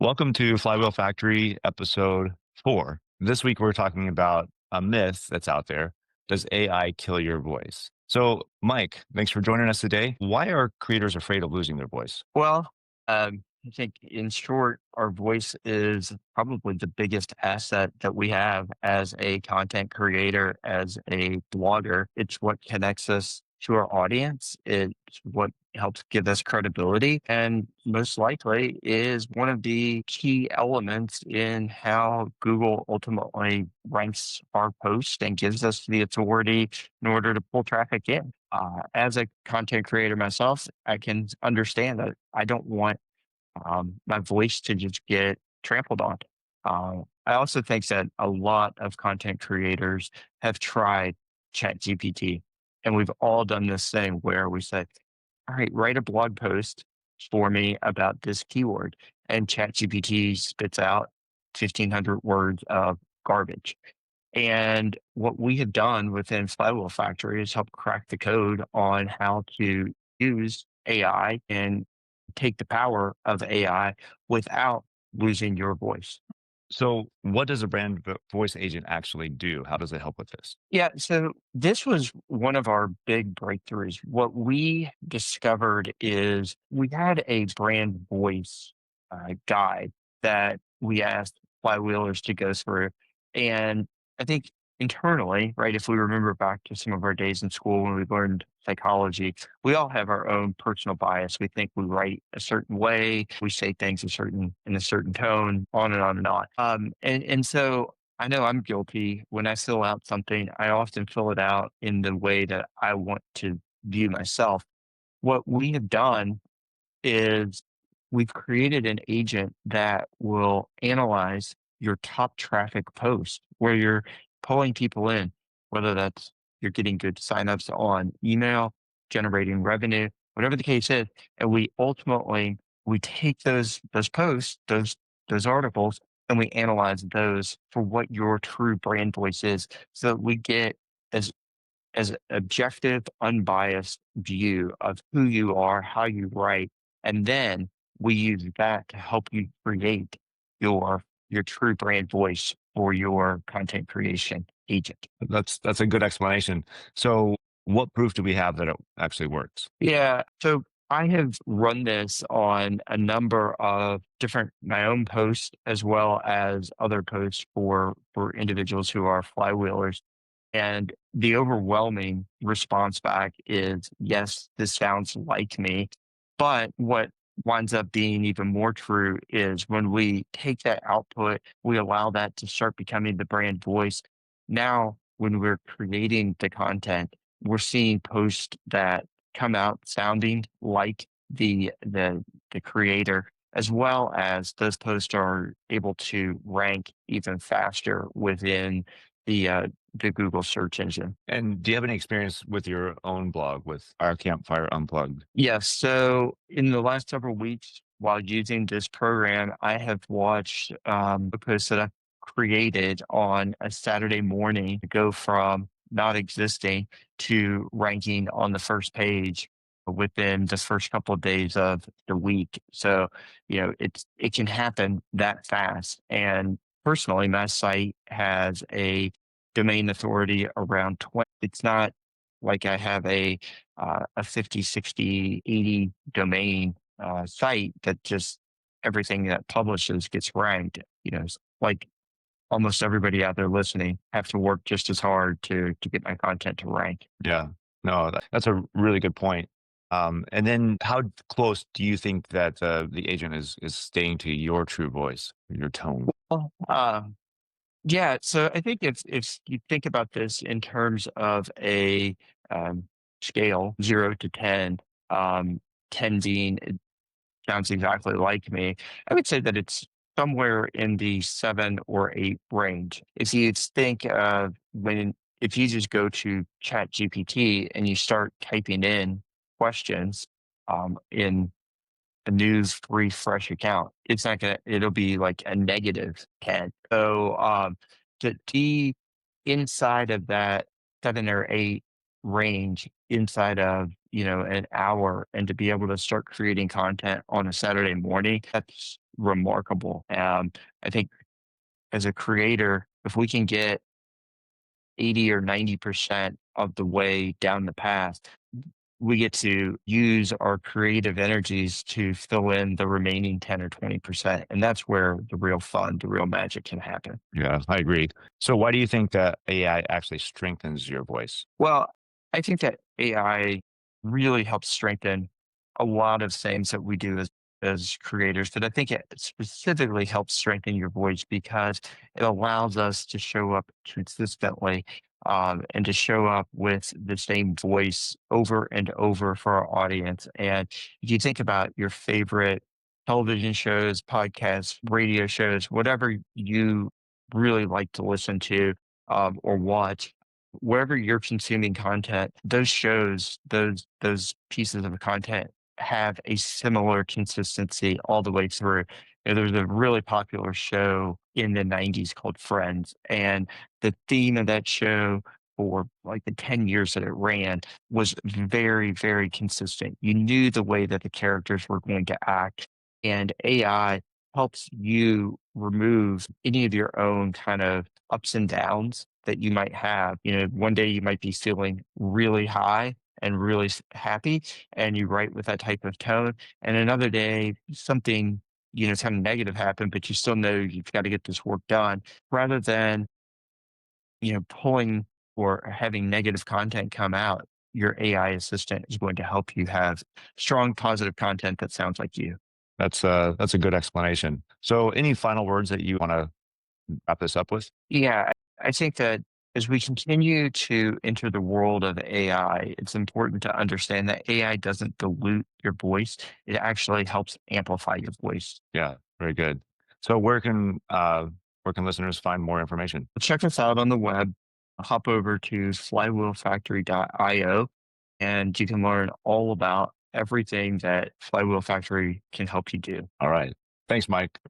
Welcome to Flywheel Factory episode 4. This week we're talking about a myth that's out there. Does AI kill your voice? So, Mike, thanks for joining us today. Why are creators afraid of losing their voice? Well, I think in short, our voice is probably the biggest asset that we have as a content creator, as a blogger. It's what connects us to our audience. It's what helps give us credibility, and most likely is one of the key elements in how Google ultimately ranks our post and gives us the authority in order to pull traffic in. As a content creator myself, I can understand that I don't want my voice to just get trampled on. I also think that a lot of content creators have tried ChatGPT, and we've all done this thing where we say, all right, write a blog post for me about this keyword. And ChatGPT spits out 1,500 words of garbage. And what we have done within Flywheel Factory is help crack the code on how to use AI and take the power of AI without losing your voice. So, what does a voice agent actually do? How does it help with this? Yeah, so this was one of our big breakthroughs. What we discovered is we had a brand voice guide that we asked flywheelers to go through. And I think internally, right, if we remember back to some of our days in school when we learned psychology, we all have our own personal bias. We think we write a certain way, we say things in a certain tone, on and on and on. And so I know I'm guilty. When I fill out something, I often fill it out in the way that I want to view myself. What we have done is we've created an agent that will analyze your top traffic posts where you're pulling people in, whether that's you're getting good signups on email, generating revenue, whatever the case is. And we take those posts, those articles, and we analyze those for what your true brand voice is. So that we get as as an objective, unbiased view of who you are, how you write, and then we use that to help you create your true brand voice for your content creation agent. That's a good explanation. So, what proof do we have that it actually works? Yeah. So I have run this on a number of different my own posts as well as other posts for individuals who are flywheelers. And the overwhelming response back is, yes, this sounds like me. But what winds up being even more true is when we take that output, we allow that to start becoming the brand voice. Now, when we're creating the content, we're seeing posts that come out sounding like the creator, as well as those posts are able to rank even faster within the Google search engine. And do you have any experience with your own blog with our Campfire Unplugged? Yes. So in the last several weeks, while using this program, I have watched a post that I created on a Saturday morning go from not existing to ranking on the first page within the first couple of days of the week. So, it can happen that fast. And personally, my site has a domain authority around 20. It's not like I have a 50, 60, 80 domain site that just everything that publishes gets ranked. Like almost everybody out there listening have to work just as hard to get my content to rank. Yeah, no, that's a really good point. And then, how close do you think that the agent is staying to your true voice, your tone? Well, yeah, so I think if you think about this in terms of a scale, 0 to 10, 10 being sounds exactly like me, I would say that it's somewhere in the 7 or 8 range. If you think of if you just go to Chat GPT and you start typing in questions in a news free fresh account, it's not gonna, it'll be like a negative 10. So to be inside of that 7 or 8 range inside of an hour and to be able to start creating content on a Saturday morning, remarkable. I think as a creator, if we can get 80 or 90% of the way down the path, we get to use our creative energies to fill in the remaining 10 or 20%. And that's where the real fun, the real magic can happen. Yeah, I agree. So why do you think that AI actually strengthens your voice? Well, I think that AI really helps strengthen a lot of things that we do as creators, but I think it specifically helps strengthen your voice because it allows us to show up consistently and to show up with the same voice over and over for our audience. And if you think about your favorite television shows, podcasts, radio shows, whatever you really like to listen to or watch, wherever you're consuming content, those shows, those pieces of content have a similar consistency all the way through. There's a really popular show in the 90s called Friends, and the theme of that show for like the 10 years that it ran was very, very consistent. You knew the way that the characters were going to act, and AI helps you remove any of your own kind of ups and downs that you might have. One day you might be feeling really high and really happy, and you write with that type of tone. And another day, something, kind of negative happened, but you still know you've got to get this work done rather than, pulling or having negative content come out. Your AI assistant is going to help you have strong, positive content that sounds like you. That's a good explanation. So any final words that you want to wrap this up with? Yeah, I think that as we continue to enter the world of AI, it's important to understand that AI doesn't dilute your voice. It actually helps amplify your voice. Yeah, very good. So where can listeners find more information? Check us out on the web. Hop over to flywheelfactory.io and you can learn all about everything that Flywheel Factory can help you do. All right. Thanks, Mike.